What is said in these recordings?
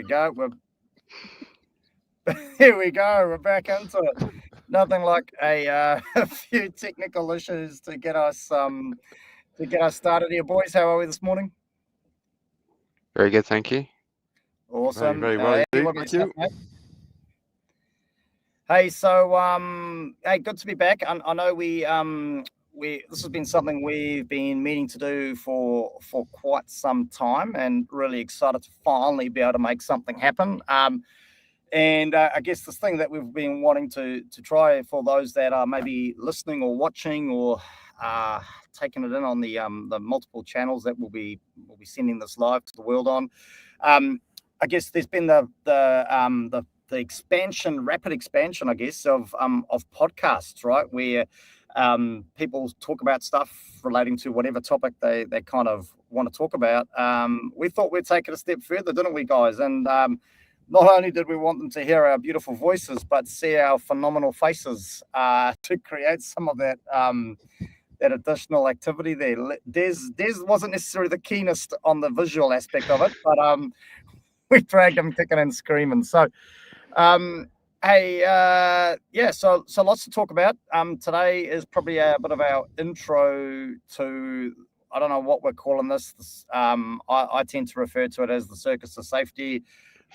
go. Here we go. We're back into it. Nothing like a few technical issues to get us started here, boys. How are we this morning? Very good, thank you. Awesome. Very well Andy, indeed, what thank about you. yourself, mate? Hey, so hey, good to be back. I know we this has been something we've been meaning to do for quite some time, and really excited to finally be able to make something happen. And I guess this thing that we've been wanting to try for those that are maybe listening or watching or taking it in on the multiple channels that we'll be sending this live to the world on. I guess there's been the rapid expansion, I guess, of podcasts, right? Where people talk about stuff relating to whatever topic they kind of want to talk about. We thought we'd take it a step further, didn't we, guys? And not only did we want them to hear our beautiful voices, but see our phenomenal faces to create some of that additional activity there. Des wasn't necessarily the keenest on the visual aspect of it, but we dragged him kicking and screaming. So, hey, so lots to talk about. Today is probably a bit of our intro to, I don't know what we're calling this. I tend to refer to it as the Circus of Safety.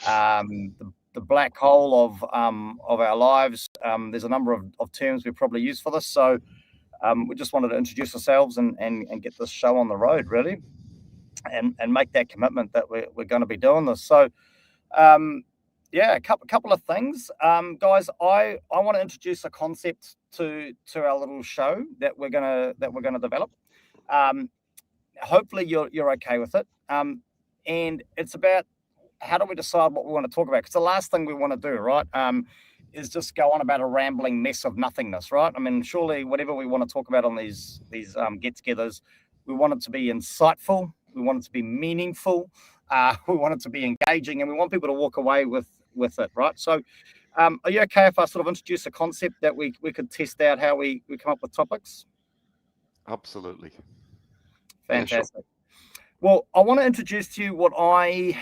The black hole of our lives. There's a number of terms we probably use for this, so we just wanted to introduce ourselves and get this show on the road, really, and make that commitment that we're going to be doing this. So a couple of things, guys. I want to introduce a concept to our little show that we're gonna develop. Hopefully you're okay with it, and it's about how do we decide what we want to talk about? Because the last thing we want to do, right, is just go on about a rambling mess of nothingness, right? I mean, surely whatever we want to talk about on these get-togethers, we want it to be insightful, we want it to be meaningful, we want it to be engaging, and we want people to walk away with it, right? So, are you okay if I sort of introduce a concept that we could test out how we come up with topics? Absolutely. Fantastic. Yeah, sure. Well, I want to introduce to you what I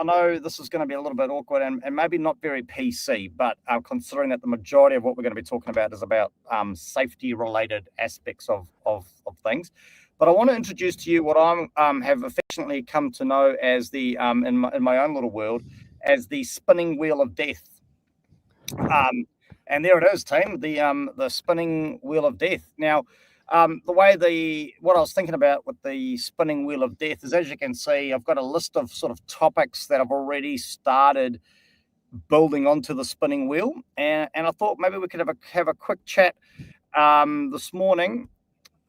know this is going to be a little bit awkward and maybe not very PC, but considering that the majority of what we're going to be talking about is about safety-related aspects of things. But I want to introduce to you what I have affectionately come to know as the in my own little world as the spinning wheel of death. And there it is, team, the spinning wheel of death. Now, what I was thinking about with the spinning wheel of death is, as you can see, I've got a list of sort of topics that I've already started building onto the spinning wheel, and I thought maybe we could have a quick chat this morning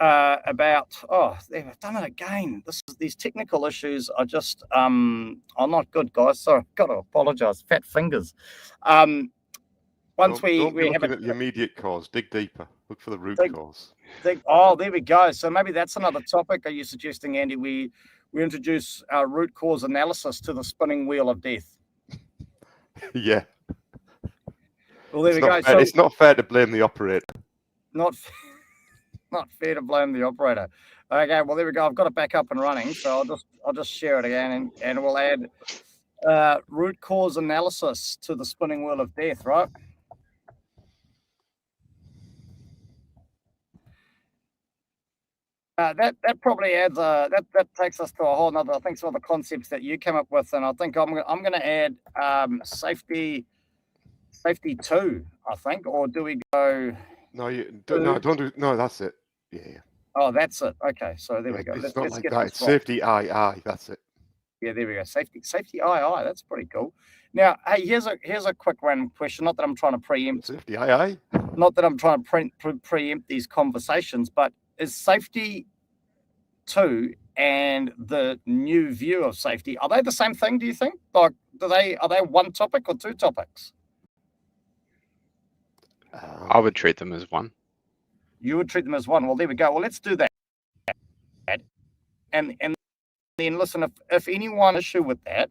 about they've done it again. These technical issues are just are not good, guys. So I've got to apologise. Fat fingers. Once don't be have looking at the immediate cause. Dig deeper. Look for the root cause. There we go. So maybe that's another topic. Are you suggesting, Andy, we introduce our root cause analysis to the spinning wheel of death? Yeah. Well, there we go. So it's not fair to blame the operator. Not fair to blame the operator. Okay. Well, there we go. I've got it back up and running. So I'll just share it again, and we'll add root cause analysis to the spinning wheel of death. Right. That probably adds that takes us to a whole nother, I think, some of the concepts that you came up with, and I think I'm going to add safety 2, I think, or do we go? Don't do. No, that's it. Yeah. Oh, that's it. Okay, so there we go. It's not like that. It's safety I. That's it. Yeah, there we go. Safety I. That's pretty cool. Now, hey, here's a quick random question. Not that I'm trying to preempt. Safety I. Not that I'm trying to preempt these conversations, but is safety 2 and the new view of safety, are they the same thing, do you think? Like, are they one topic or two topics? I would treat them as one. You would treat them as one. Well, there we go. Well, let's do that. And then listen, if anyone issue with that,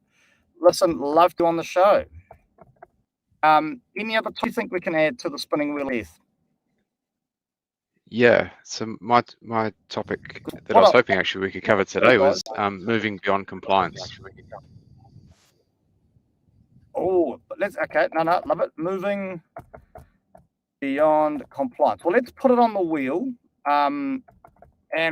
listen, love to on the show. Any other two you think we can add to the spinning wheel, Heath? Yeah, so my topic that I was hoping actually we could cover today was moving beyond compliance. Oh, okay. No, love it. Moving beyond compliance. Well, let's put it on the wheel. And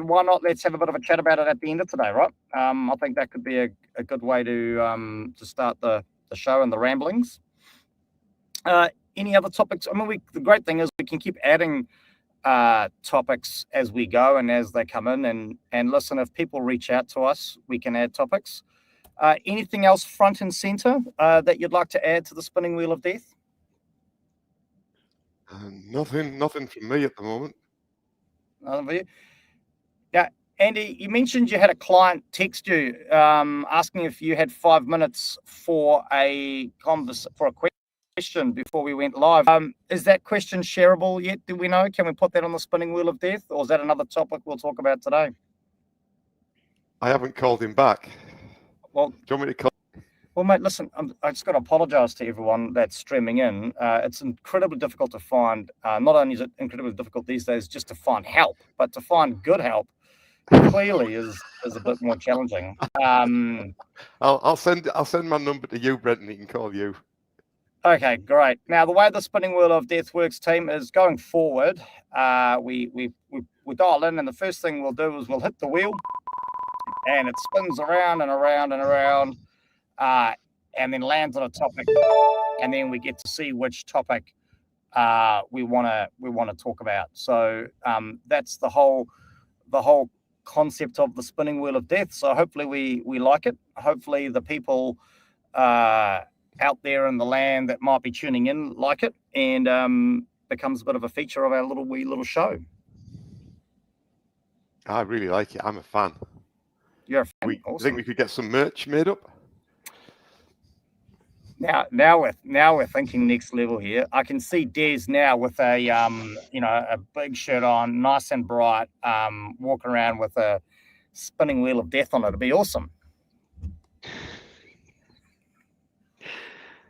why not? Let's have a bit of a chat about it at the end of today, right? I think that could be a good way to start the show and the ramblings. Any other topics? I mean, the great thing is we can keep adding topics as we go and as they come in. And listen, if people reach out to us, we can add topics. Anything else front and center that you'd like to add to the spinning wheel of death? Nothing from me at the moment. Nothing for you? Yeah, Andy, you mentioned you had a client text you asking if you had 5 minutes for a question before we went live. Is that question shareable yet? Do we know? Can we put that on the spinning wheel of death, or is that another topic we'll talk about today? I haven't called him back. Well, do you want me to call? Well, mate, listen, I just got to apologise to everyone that's streaming in. It's incredibly difficult to find. Not only is it incredibly difficult these days just to find help, but to find good help clearly is a bit more challenging. I'll send my number to you, Brent, and he can call you. Okay, great. Now, the way the spinning wheel of death works, team, is going forward. We dial in, and the first thing we'll do is we'll hit the wheel, and it spins around and around and around, and then lands on a topic, and then we get to see which topic we want to talk about. So that's the whole concept of the spinning wheel of death. So hopefully we like it. Hopefully the people out there in the land that might be tuning in like it, and becomes a bit of a feature of our little show. I really like it. I'm a fan. You're a fan. I Awesome. think we could get some merch made up. Now we're thinking next level here. I can see Des now with a big shirt on, nice and bright, walking around with a spinning wheel of death on it. It'd be awesome.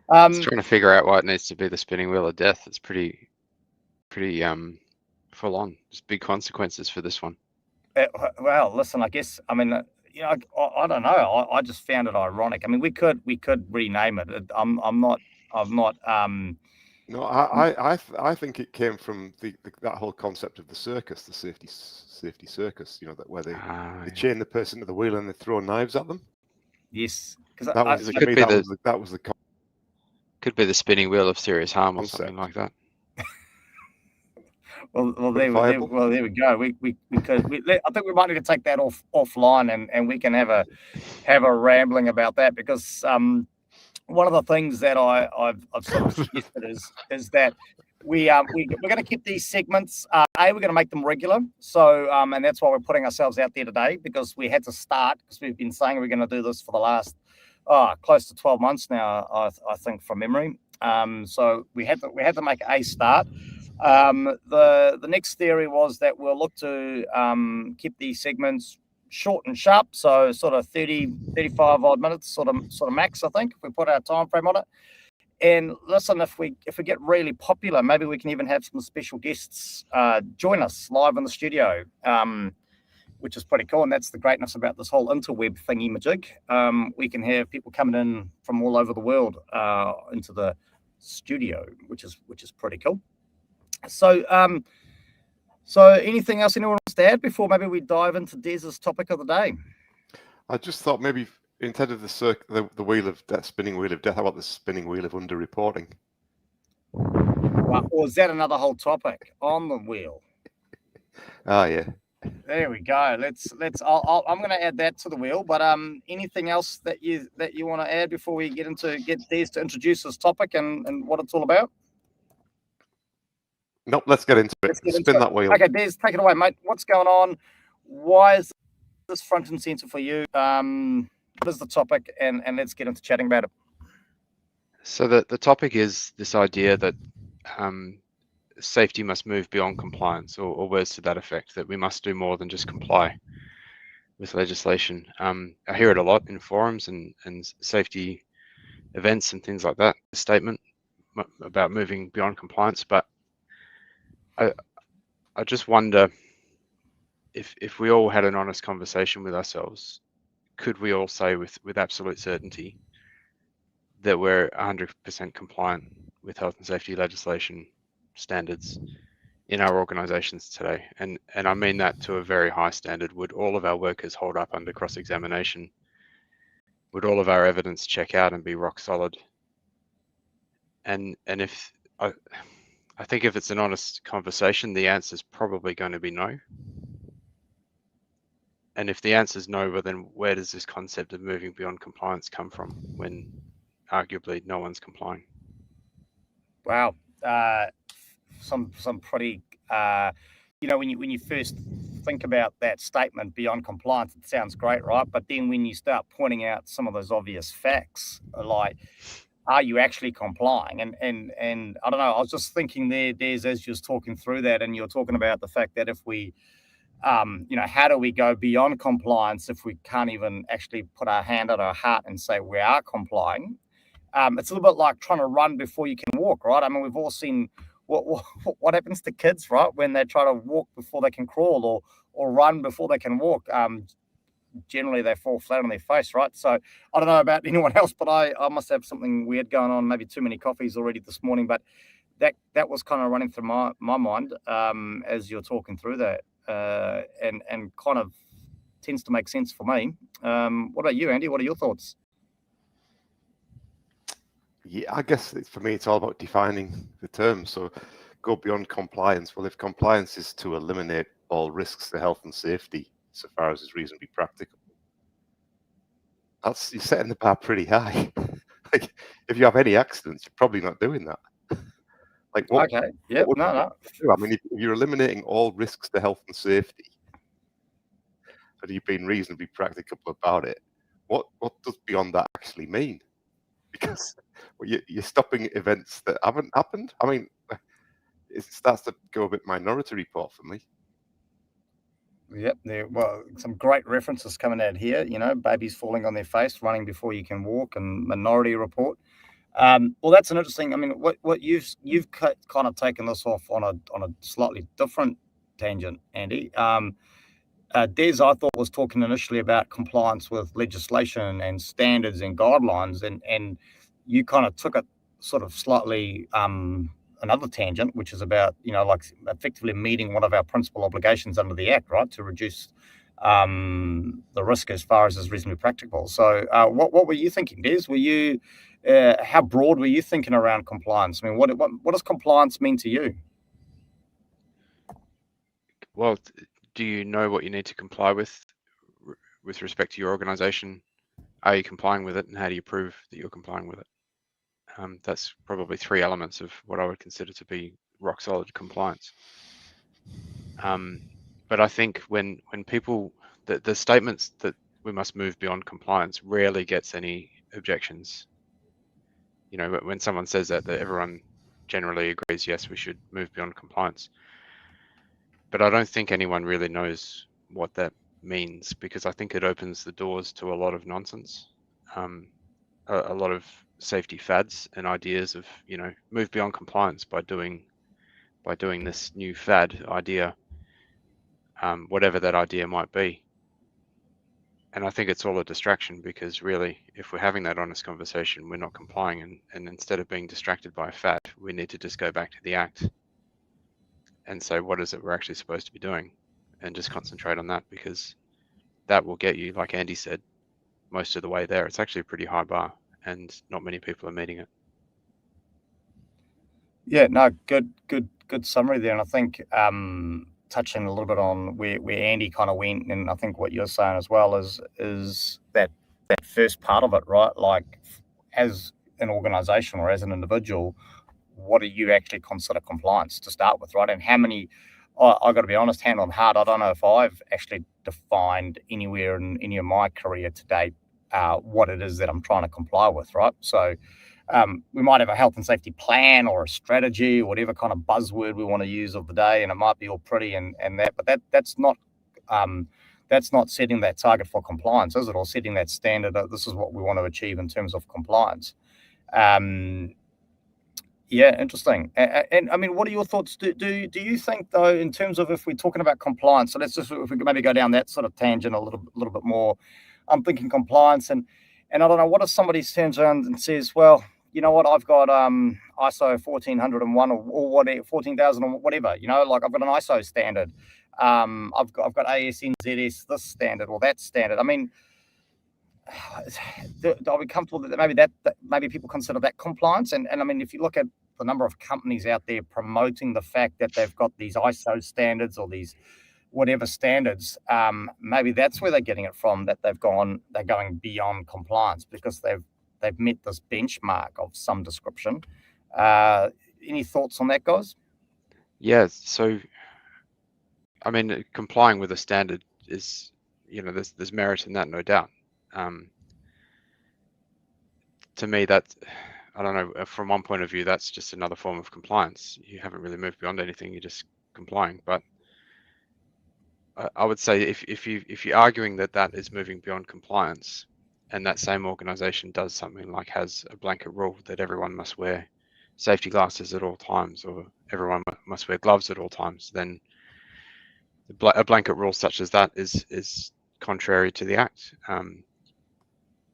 I was trying to figure out why it needs to be the spinning wheel of death. It's pretty full on. There's big consequences for this one. Well, listen, I guess, I mean, I don't know. I just found it ironic. I mean, we could rename it. I'm not. No, I think it came from that whole concept of the circus, the safety circus. You know, that where they chain the person to the wheel and they throw knives at them. Yes, because that was the could be the spinning wheel of serious harm or something like that. Well, there we go. We could. I think we might need to take that offline, and we can have a rambling about that, because one of the things that I've sort of suggested is that we're going to keep these segments. We're going to make them regular. So and that's why we're putting ourselves out there today, because we had to start, because we've been saying we're going to do this for the last close to 12 months now, I think, from memory. So we had to make a start. The next theory was that we'll look to keep these segments short and sharp, so sort of 35 odd minutes, sort of max, I think, if we put our time frame on it. And listen, if we get really popular, maybe we can even have some special guests join us live in the studio, which is pretty cool. And that's the greatness about this whole interweb thingy-majig. We can have people coming in from all over the world into the studio, which is pretty cool. So anything else anyone wants to add before maybe we dive into Des's topic of the day? I just thought maybe instead of the wheel of death, spinning wheel of death, how about the spinning wheel of underreporting? Well, or is that another whole topic on the wheel? Oh yeah. There we go. I'm going to add that to the wheel. But anything else that you want to add before we get Des to introduce this topic and what it's all about? Nope, let's get into it. Spin that wheel. Okay, Des, take it away, mate. What's going on? Why is this front and center for you? What is the topic? And let's get into chatting about it. So the topic is this idea that safety must move beyond compliance, or words to that effect, that we must do more than just comply with legislation. I hear it a lot in forums and safety events and things like that, a statement about moving beyond compliance. But I just wonder if we all had an honest conversation with ourselves, could we all say with absolute certainty that we're 100% compliant with health and safety legislation standards in our organizations today. And I mean that to a very high standard. Would all of our workers hold up under cross-examination? Would all of our evidence check out and be rock solid? And if I think if it's an honest conversation, the answer is probably going to be no. And if the answer is no, well, then where does this concept of moving beyond compliance come from when arguably no one's complying? Wow. Some pretty, when you first think about that statement, beyond compliance, it sounds great, right? But then when you start pointing out some of those obvious facts, like, are you actually complying? And I don't know, I was just thinking there, Des, as you was talking through that, and you're talking about the fact that if we, how do we go beyond compliance if we can't even actually put our hand on our heart and say we are complying? It's a little bit like trying to run before you can walk, right? I mean, we've all seen what happens to kids, right, when they try to walk before they can crawl, or run before they can walk. Generally they fall flat on their face, right? So I don't know about anyone else, but I must have something weird going on, maybe too many coffees already this morning. But that was kind of running through my mind as you're talking through that, and kind of tends to make sense for me. What about you, Andy? What are your thoughts? Yeah, I guess for me, it's all about defining the term. So go beyond compliance. Well, if compliance is to eliminate all risks to health and safety, so far as is reasonably practical, you're setting the bar pretty high. Like, if you have any accidents, you're probably not doing that. Like, what? Okay. Yeah. No. I mean, if you're eliminating all risks to health and safety, and you've been reasonably practical about it, what does beyond that actually mean? Because you're stopping events that haven't happened. I mean, it starts to go a bit Minority Report for me. Yep. Well, some great references coming out here. Babies falling on their face, running before you can walk, and Minority Report. Well, that's an interesting. I mean, what you've kind of taken this off on a slightly different tangent, Andy. Des, I thought, was talking initially about compliance with legislation and standards and guidelines, and you kind of took it sort of slightly another tangent, which is about, like effectively meeting one of our principal obligations under the Act, right, to reduce the risk as far as is reasonably practical. So what were you thinking, Des? Were you, how broad were you thinking around compliance? I mean, what does compliance mean to you? Well, do you know what you need to comply with respect to your organization? Are you complying with it, and how do you prove that you're complying with it? That's probably three elements of what I would consider to be rock solid compliance. But I think when people, the statements that we must move beyond compliance rarely gets any objections. When someone says that everyone generally agrees, yes, we should move beyond compliance. But I don't think anyone really knows what that means, because I think it opens the doors to a lot of nonsense, a lot of safety fads and ideas of, move beyond compliance by doing this new fad idea, whatever that idea might be. And I think it's all a distraction, because really, if we're having that honest conversation, we're not complying, and instead of being distracted by a fad, we need to just go back to the Act and say, what is it we're actually supposed to be doing, and just concentrate on that, because that will get you, like Andy said, most of the way there. It's actually a pretty high bar, and not many people are meeting it. Yeah, no, good summary there. And I think touching a little bit on where Andy kind of went, and I think what you're saying as well is that first part of it, right? Like, as an organization or as an individual, what do you actually consider compliance to start with, right? And how many, I've got to be honest, hand on heart, I don't know if I've actually defined anywhere in any of my career to date what it is that I'm trying to comply with, right? So we might have a health and safety plan or a strategy, whatever kind of buzzword we want to use of the day, and it might be all pretty and that, but that's not setting that target for compliance, is it? Or setting that standard that this is what we want to achieve in terms of compliance. Yeah, interesting. And I mean, what are your thoughts? Do you think, though, in terms of, if we're talking about compliance, so let's just, if we could maybe go down that sort of tangent a little bit more. I'm thinking compliance, and And I don't know, what if somebody turns around and says, well, you know what, I've got ISO 1401 or whatever, 14,000 or whatever, you know, like I've got an ISO standard. I've got ASNZS this standard or that standard. I mean, are we comfortable that maybe people consider that compliance? And I mean, if you look at the number of companies out there promoting the fact that they've got these ISO standards or these whatever standards, maybe that's where they're getting it from, that they're going beyond compliance because they've met this benchmark of some description. Any thoughts on that, guys? Yeah, so I mean, complying with a standard is, you know, there's merit in that, no doubt. To me, that, I don't know, from one point of view, that's just another form of compliance. You haven't really moved beyond anything, you're just complying. But I would say if you're arguing that is moving beyond compliance, and that same organization does something like has a blanket rule that everyone must wear safety glasses at all times, or everyone must wear gloves at all times, then a blanket rule such as that is contrary to the Act.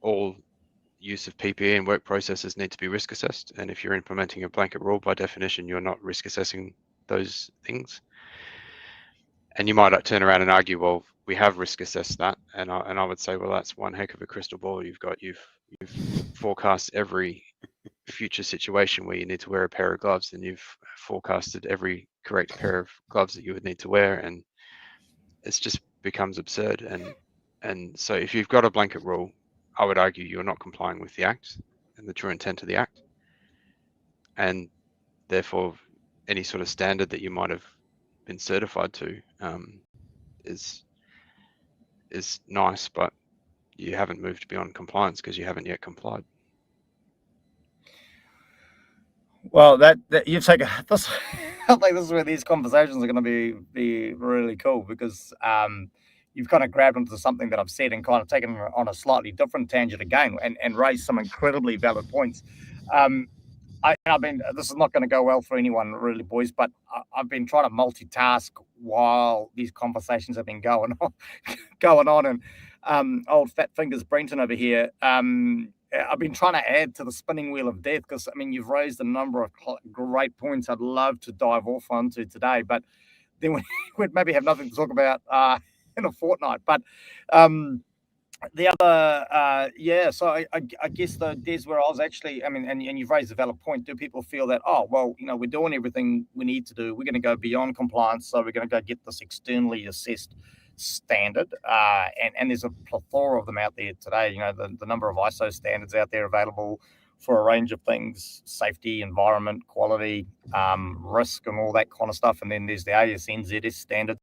All use of PPE and work processes need to be risk assessed, and if you're implementing a blanket rule, by definition, you're not risk assessing those things. And you might turn around and argue, well, we have risk assessed that, and I would say, well, that's one heck of a crystal ball you've got. You've forecast every future situation where you need to wear a pair of gloves, and you've forecasted every correct pair of gloves that you would need to wear, and it just becomes absurd. And so if you've got a blanket rule, I would argue you're not complying with the Act and the true intent of the Act, and therefore any sort of standard that you might have been certified to is nice, but you haven't moved beyond compliance because you haven't yet complied. Well, that you take this. I think this is where these conversations are going to be really cool, because you've kind of grabbed into something that I've said and kind of taken on a slightly different tangent again, and raised some incredibly valid points. I mean, this is not going to go well for anyone, really, boys, but I've been trying to multitask while these conversations have been going on, and old fat fingers Brenton over here. I've been trying to add to the spinning wheel of death, because I mean, you've raised a number of great points I'd love to dive off onto today, but then we'd maybe have nothing to talk about in a fortnight. But the other, so I guess though, Des, where I was actually, I mean, and you've raised a valid point. Do people feel that, oh, well, you know, we're doing everything we need to do, we're going to go beyond compliance, so we're going to go get this externally assessed standard, and there's a plethora of them out there today. You know, the number of ISO standards out there available for a range of things: safety, environment, quality, risk, and all that kind of stuff. And then there's the ASNZS standard,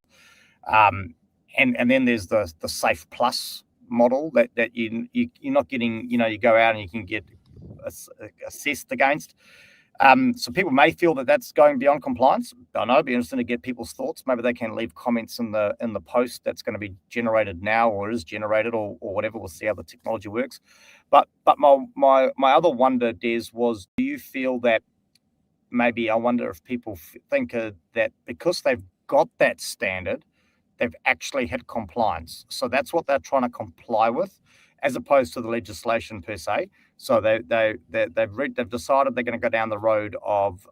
and then there's the Safe Plus model that you're not getting. You know, you go out and you can get assessed against. So people may feel that that's going beyond compliance. I don't know. It'd be interesting to get people's thoughts. Maybe they can leave comments in the post that's going to be generated now, or is generated, or whatever. We'll see how the technology works. But my other wonder, Des, was, do you feel that maybe, I wonder if people think that because they've got that standard, they've actually hit compliance. So that's what they're trying to comply with, as opposed to the legislation per se. So they've decided they're going to go down the road of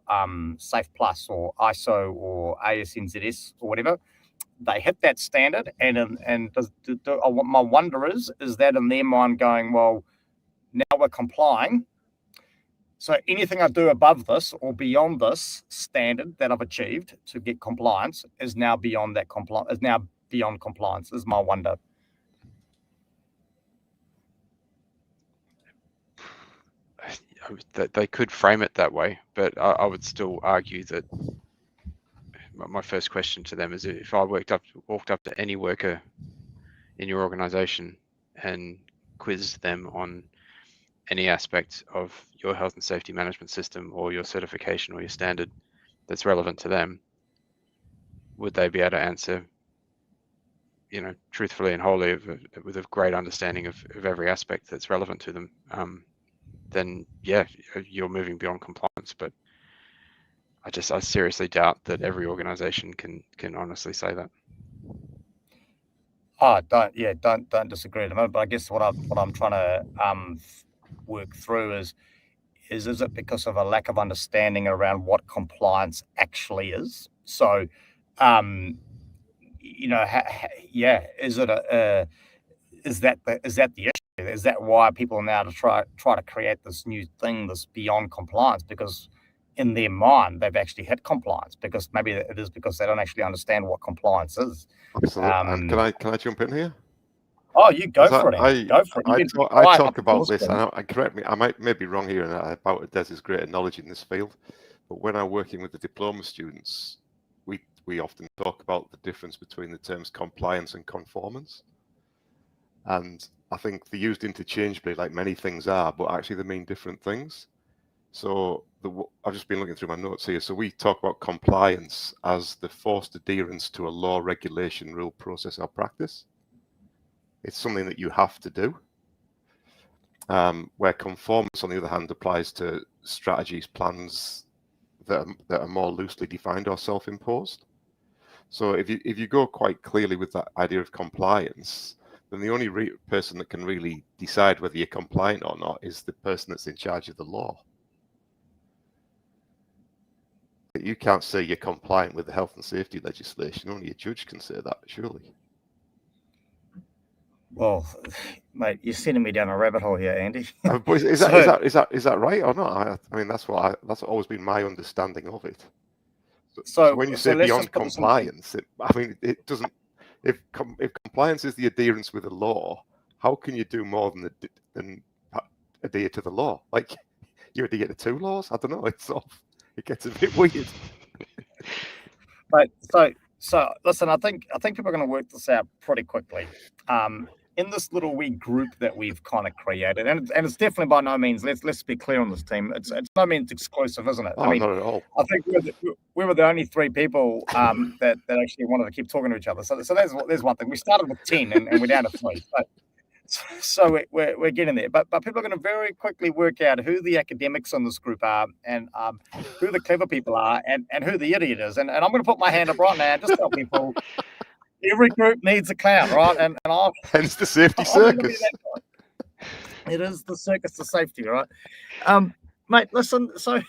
Safe Plus or ISO or ASNZS or whatever. They hit that standard, and my wonder is that in their mind going, well, now we're complying, so anything I do above this or beyond this standard that I've achieved to get compliance is now beyond that compliance, is my wonder. That they could frame it that way, but I would still argue that my first question to them is, if I walked up to any worker in your organization and quizzed them on any aspect of your health and safety management system or your certification or your standard that's relevant to them, would they be able to answer, you know, truthfully and wholly, with a great understanding of every aspect that's relevant to them? Then yeah, you're moving beyond compliance. But I seriously doubt that every organization can honestly say that. Oh, don't disagree at the moment. But I guess what I'm trying to work through is it because of a lack of understanding around what compliance actually is? So, is it is that the issue? Is that why people are now to try to create this new thing, this beyond compliance? Because in their mind, they've actually hit compliance, because maybe it is because they don't actually understand what compliance is. Absolutely. And can I jump in here? Oh, you go for it, Andy. Go for it. I talk about this, and correct me, I may be wrong here about Des's greater knowledge in this field, but when I'm working with the diploma students, we often talk about the difference between the terms compliance and conformance. And I think they're used interchangeably, like many things are, but actually they mean different things. So I've just been looking through my notes here. So we talk about compliance as the forced adherence to a law, regulation, rule, process, or practice. It's something that you have to do. Where conformance, on the other hand, applies to strategies, plans that are more loosely defined or self-imposed. So if you go quite clearly with that idea of compliance, then the only person that can really decide whether you're compliant or not is the person that's in charge of the law. You can't say you're compliant with the health and safety legislation. Only a judge can say that, surely. Well, mate, you're sending me down a rabbit hole here, Andy. Is that right or not? I mean, that's always been my understanding of it. So when you say beyond compliance, it doesn't. If compliance is the adherence with the law, how can you do more than adhere to the law? Like, you adhere to two laws? I don't know. It gets a bit weird. Right. So listen, I think people are going to work this out pretty quickly. In this little wee group that we've kind of created, and it's definitely by no means, let's be clear on this team, it's no means exclusive, isn't it? Oh, not at all. I think we were the only three people that actually wanted to keep talking to each other. So there's one thing. We started with 10 and we're down to 3. So we're getting there. But people are going to very quickly work out who the academics in this group are, and who the clever people are, and who the idiot is. And I'm going to put my hand up right now and just tell people, every group needs a clown, right? And hence the safety circus. It is the circus to safety, right? Mate, listen. So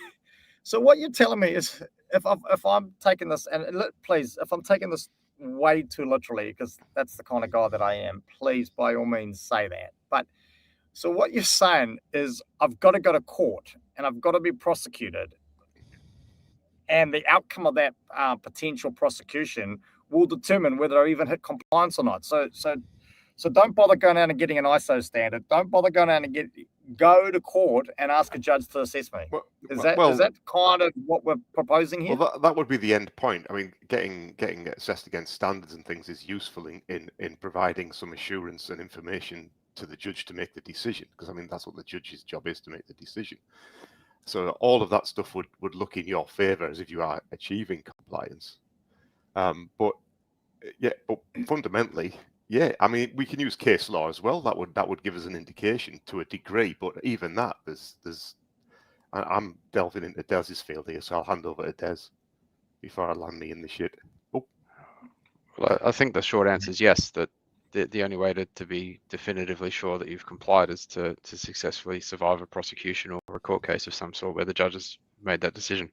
what you're telling me is, if I'm taking this, and please, if I'm taking this way too literally, because that's the kind of guy that I am, please, by all means, say that. But so what you're saying is, I've got to go to court and I've got to be prosecuted, and the outcome of that potential prosecution will determine whether I even hit compliance or not. So don't bother going out and getting an ISO standard. Don't bother going out and go to court and ask a judge to assess me. Is that kind of what we're proposing here? Well, that would be the end point. I mean, getting assessed against standards and things is useful in providing some assurance and information to the judge to make the decision, because I mean that's what the judge's job is, to make the decision. So all of that stuff would look in your favor as if you are achieving compliance. But fundamentally, yeah, I mean, we can use case law as well. That would give us an indication to a degree. But even that, I'm delving into Des's field here, so I'll hand over to Des before I land me in the shit. Oh. Well, I think the short answer is yes. That the only way to be definitively sure that you've complied is to successfully survive a prosecution or a court case of some sort where the judge has made that decision.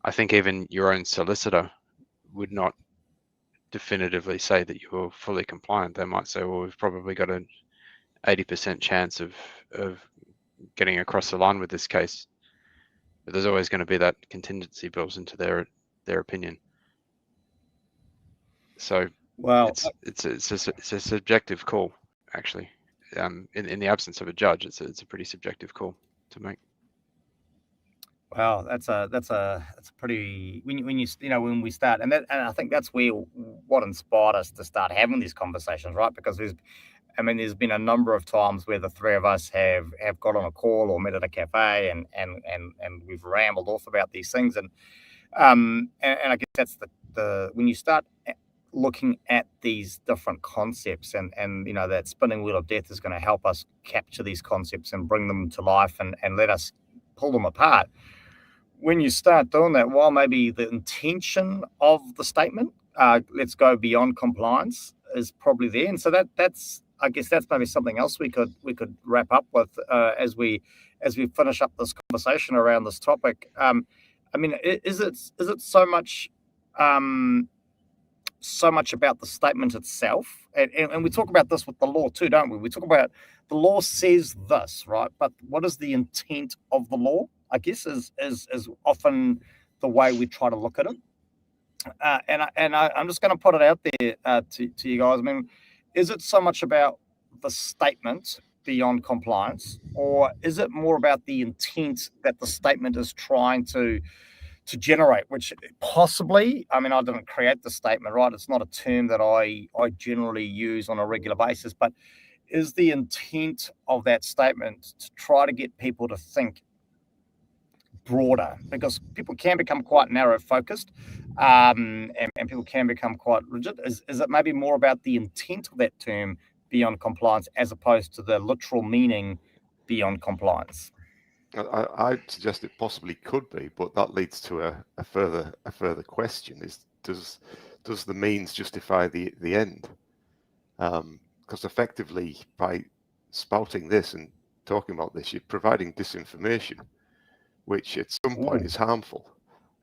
I think even your own solicitor would not definitively say that you're fully compliant. They might say, well, we've probably got an 80% chance of getting across the line with this case, but there's always going to be that contingency built into their opinion. So well, it's a subjective call, actually. In the absence of a judge, it's a pretty subjective call to make. Well, that's a pretty, when we start, and I think that's what inspired us to start having these conversations, right? Because there's been a number of times where the three of us have got on a call or met at a cafe and we've rambled off about these things, and I guess that's the when you start looking at these different concepts, and that spinning wheel of death is going to help us capture these concepts and bring them to life and let us pull them apart. When you start doing that, while maybe the intention of the statement, let's go beyond compliance, probably there. And so that's I guess that's maybe something else we could wrap up with as we finish up this conversation around this topic. I mean, is it so much about the statement itself, and we talk about this with the law too, don't we? We talk about the law says this, right? But what is the intent of the law? I guess is often the way we try to look at it. I'm just going to put it out there to you guys. I mean, is it so much about the statement beyond compliance, or is it more about the intent that the statement is trying to generate? Which possibly, I mean, I didn't create the statement, right? It's not a term that I generally use on a regular basis, but is the intent of that statement to try to get people to think broader, because people can become quite narrow focused, and people can become quite rigid. Is it maybe more about the intent of that term beyond compliance as opposed to the literal meaning beyond compliance? I'd suggest it possibly could be, but that leads to a further question: is does the means justify the end? Because effectively, by spouting this and talking about this, you're providing disinformation, which at some point is harmful.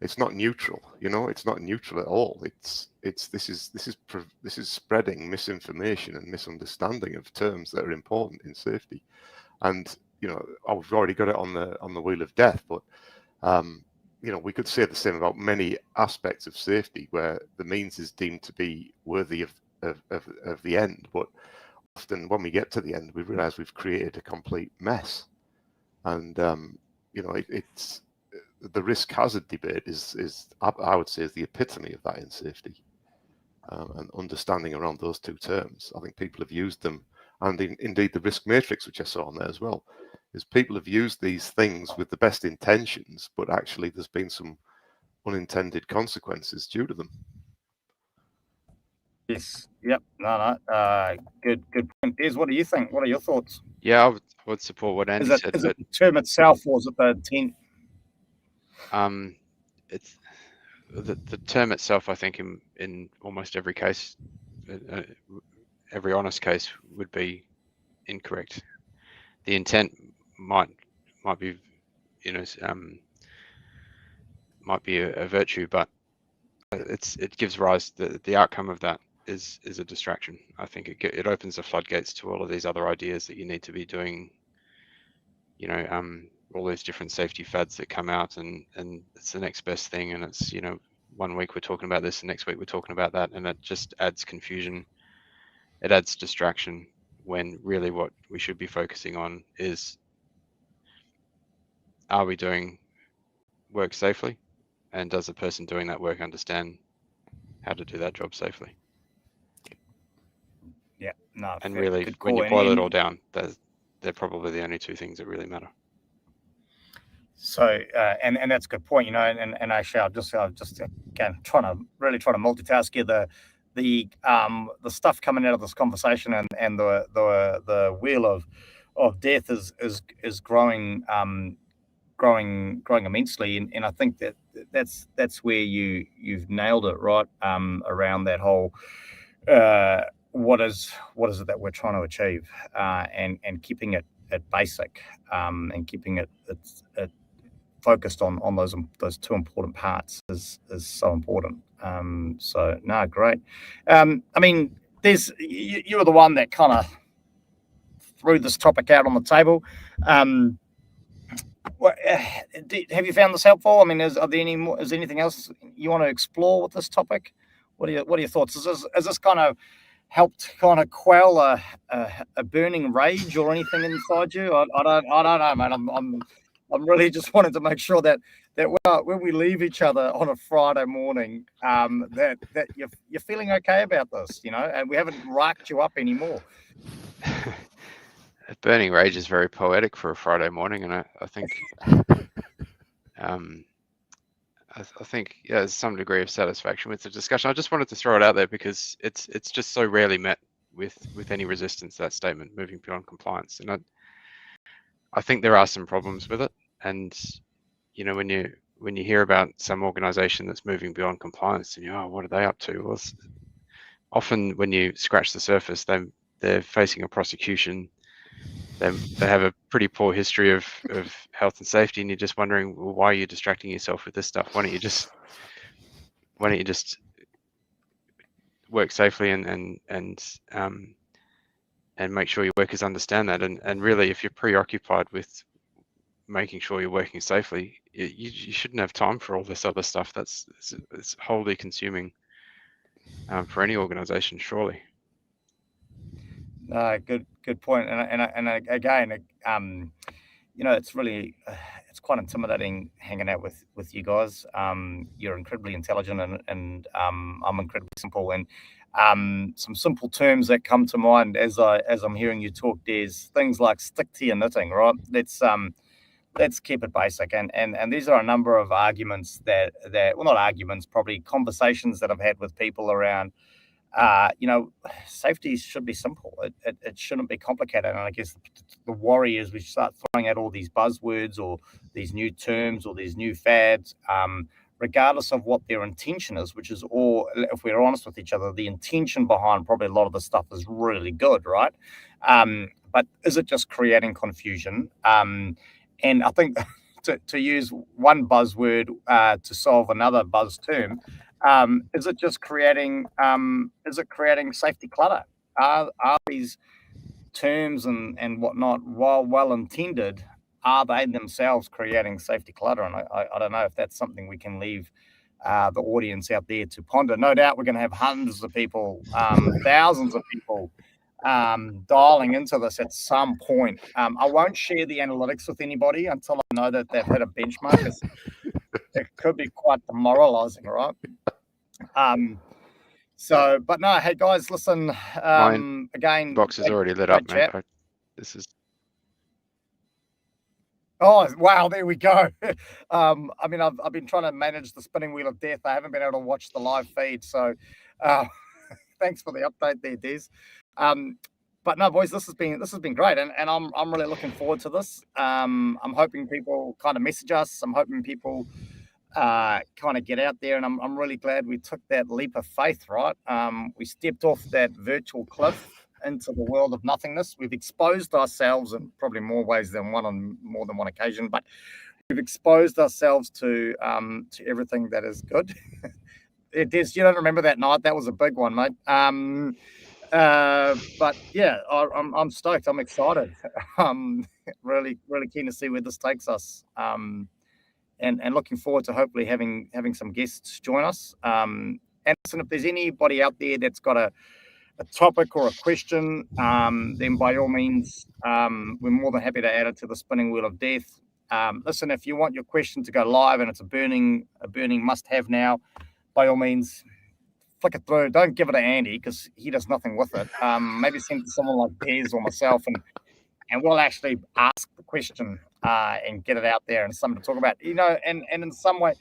It's not neutral, it's not neutral at all. This is spreading misinformation and misunderstanding of terms that are important in safety. And we've already got it on the wheel of death, but we could say the same about many aspects of safety where the means is deemed to be worthy of the end, but often when we get to the end, we realize we've created a complete mess. And it's the risk hazard debate is I would say is the epitome of that in safety, and understanding around those two terms. I think people have used them, and indeed the risk matrix, which I saw on there as well, is people have used these things with the best intentions, but actually there's been some unintended consequences due to them. Yes. Yep. No. Good point. Des, what do you think? What are your thoughts? Yeah, I would support what Andy said. Is it the term itself, or is it the intent? It's the term itself. I think in almost every case, every honest case would be incorrect. The intent might be, might be a virtue, but it gives rise the outcome of that is a distraction. I think it opens the floodgates to all of these other ideas that you need to be doing. All these different safety fads that come out, and it's the next best thing, and it's 1 week we're talking about this, and next week we're talking about that, and it just adds confusion. It adds distraction, when really what we should be focusing on is, are we doing work safely, and does the person doing that work understand how to do that job safely? Yeah, no. And really, when you boil it all down, they're probably the only two things that really matter. So, and that's a good point, and actually, I've just again trying to multitask here. The stuff coming out of this conversation and the wheel of death is growing immensely, and I think that's where you've nailed it, right, around that whole what is it that we're trying to achieve, and keeping it at basic, and keeping it focused on those two important parts is so important. So no, great. I mean, you were the one that kind of threw this topic out on the table. Have you found this helpful? I mean, is there anything else you want to explore with this topic? What are your thoughts? Is this kind of helped kind of quell a burning rage or anything inside you? I don't know, man. I'm really just wanted to make sure that when we leave each other on a Friday morning, that you're feeling okay about this, and we haven't racked you up anymore. Burning rage is very poetic for a Friday morning, and I think I think there's some degree of satisfaction with the discussion. I just wanted to throw it out there because it's just so rarely met with any resistance, that statement, moving beyond compliance, and I think there are some problems with it. And when you hear about some organization that's moving beyond compliance, and what are they up to? Well, often when you scratch the surface, they're facing a prosecution. They have a pretty poor history of health and safety, and you're just wondering, well, why are you distracting yourself with this stuff? Why don't you just work safely and make sure your workers understand that? And really, if you're preoccupied with making sure you're working safely, you shouldn't have time for all this other stuff. It's wholly consuming for any organization, surely. No, good point. And again, it's really it's quite intimidating hanging out with you guys. You're incredibly intelligent, and I'm incredibly simple. And some simple terms that come to mind as I'm hearing you talk, there's things like stick to your knitting, right? Let's keep it basic. And these are a number of arguments that well, not arguments, probably conversations that I've had with people around. Safety should be simple. It shouldn't be complicated. And I guess the worry is we start throwing out all these buzzwords or these new terms or these new fads, regardless of what their intention is, which is, or if we're honest with each other, the intention behind probably a lot of the stuff is really good, right? But is it just creating confusion? And I think to use one buzzword to solve another buzz term, is it just creating safety clutter? Are these terms and whatnot, while well intended, are they themselves creating safety clutter? And I don't know if that's something we can leave the audience out there to ponder. No doubt we're going to have hundreds of people, thousands of people dialing into this at some point. I won't share the analytics with anybody until I know that they've hit a benchmark. It could be quite demoralizing, right? But no, hey guys, listen. Again, box is already lit up, mate. This is. Oh wow, there we go. I mean, I've been trying to manage the spinning wheel of death. I haven't been able to watch the live feed, so thanks for the update there, Des. But no, boys, this has been great, and I'm really looking forward to this. I'm hoping people kind of message us. I'm hoping people kind of get out there, and I'm really glad we took that leap of faith, right? We stepped off that virtual cliff into the world of nothingness. We've exposed ourselves in probably more ways than one on more than one occasion, but we've exposed ourselves to everything that is good. Des, you don't remember that night? That was a big one, mate. But yeah, I'm stoked. I'm excited. Really keen to see where this takes us. And looking forward to hopefully having some guests join us. And listen, if there's anybody out there that's got a topic or a question, then by all means, we're more than happy to add it to the spinning wheel of death. Listen, if you want your question to go live and it's a burning must-have now, by all means, flick it through. Don't give it to Andy because he does nothing with it. Maybe send it to someone like Des or myself, and we'll actually ask the question and get it out there and something to talk about. And in some way,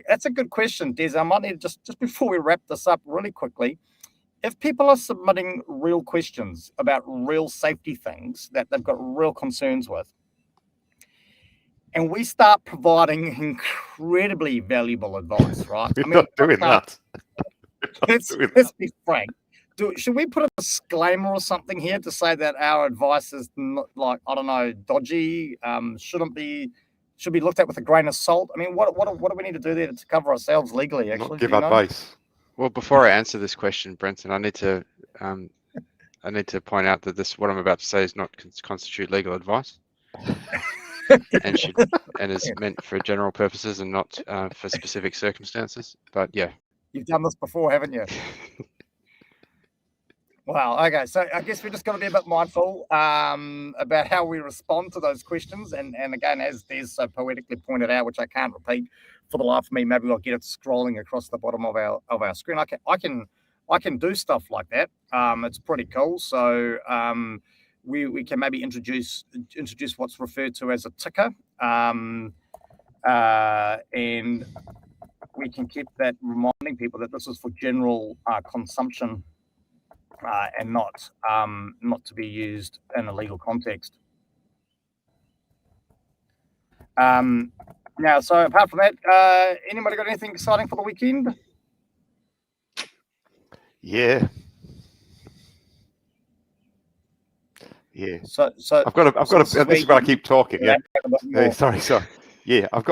that's a good question, Des. I might need to just before we wrap this up really quickly, if people are submitting real questions about real safety things that they've got real concerns with, and we start providing incredibly valuable advice, right? We're not doing that. Let's be frank. Should we put a disclaimer or something here to say that our advice is not, like, I don't know, dodgy, should be looked at with a grain of salt? I mean, what do we need to do there to cover ourselves legally, actually? Not give advice. Well, before I answer this question, Brenton, I need to point out that what I'm about to say is not constitute legal advice, and is meant for general purposes and not for specific circumstances. But yeah, you've done this before, haven't you? Wow. Okay. So I guess we're just going to be a bit mindful about how we respond to those questions. And again, as Des so poetically pointed out, which I can't repeat for the life of me, maybe I'll get it scrolling across the bottom of our screen. I can do stuff like that. It's pretty cool. So we can maybe introduce what's referred to as a ticker, and we can keep that reminding people that this is for general consumption. And not to be used in a legal context. Now, so apart from that, anybody got anything exciting for the weekend? Yeah, Yeah. So I've got to. This is where I keep talking. Yeah. Sorry. Yeah, I'm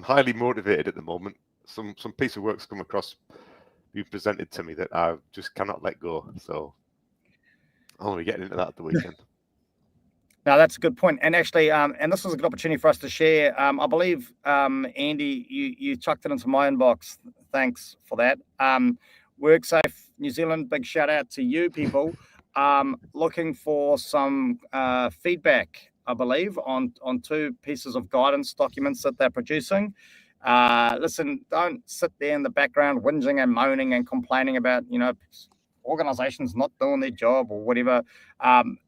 highly motivated at the moment. Some piece of work's come across, being presented to me that I just cannot let go. So I'll be getting into that at the weekend. No, that's a good point. And actually, and this was a good opportunity for us to share. I believe, Andy, you chucked it into my inbox. Thanks for that. WorkSafe New Zealand, big shout out to you people. Looking for some feedback, I believe, on 2 pieces of guidance documents that they're producing. Listen, don't sit there in the background whinging and moaning and complaining about, organizations not doing their job or whatever.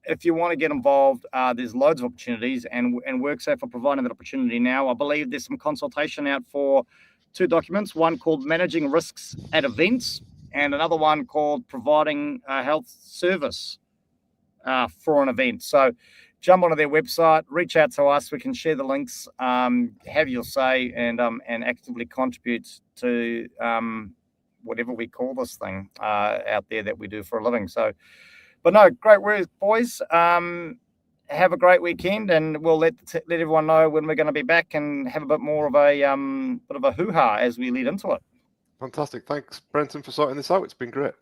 If you want to get involved, there's loads of opportunities, and WorkSafe are providing that opportunity now. I believe there's some consultation out for 2 documents, one called Managing Risks at Events and another one called Providing a Health Service for an Event. So jump onto their website, reach out to us. We can share the links, have your say, and actively contribute to whatever we call this thing out there that we do for a living. So, but no, great work, boys. Have a great weekend, and we'll let everyone know when we're going to be back and have a bit more of a bit of a hoo-ha as we lead into it. Fantastic. Thanks, Brenton, for sorting this out. It's been great.